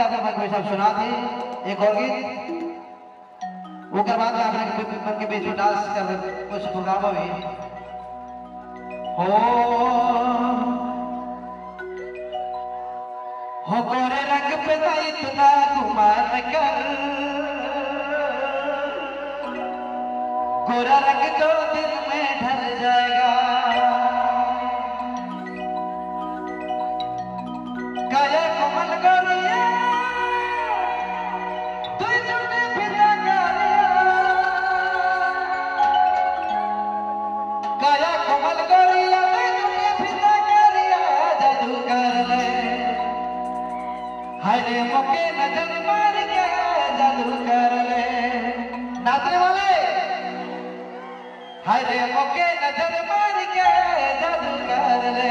आपने भाई साहब सुना दी एक और गीत ओकर बाद आपने के बीच में डांस कर कुछ प्रोग्राम हुई हो गोरे रंग पे इतना गुमान कर गोरा रंग जो दिन में ढल जाएगा काया कोमल गोरिया तू झूठे फिदा काया कोमल गोरिया तू झूठे फिदा जादू कर ले हाय रे मौके नजर मार के जादू कर ले नाचने वाले हाय रे मौके नजर मार के जादू कर ले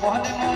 मोहन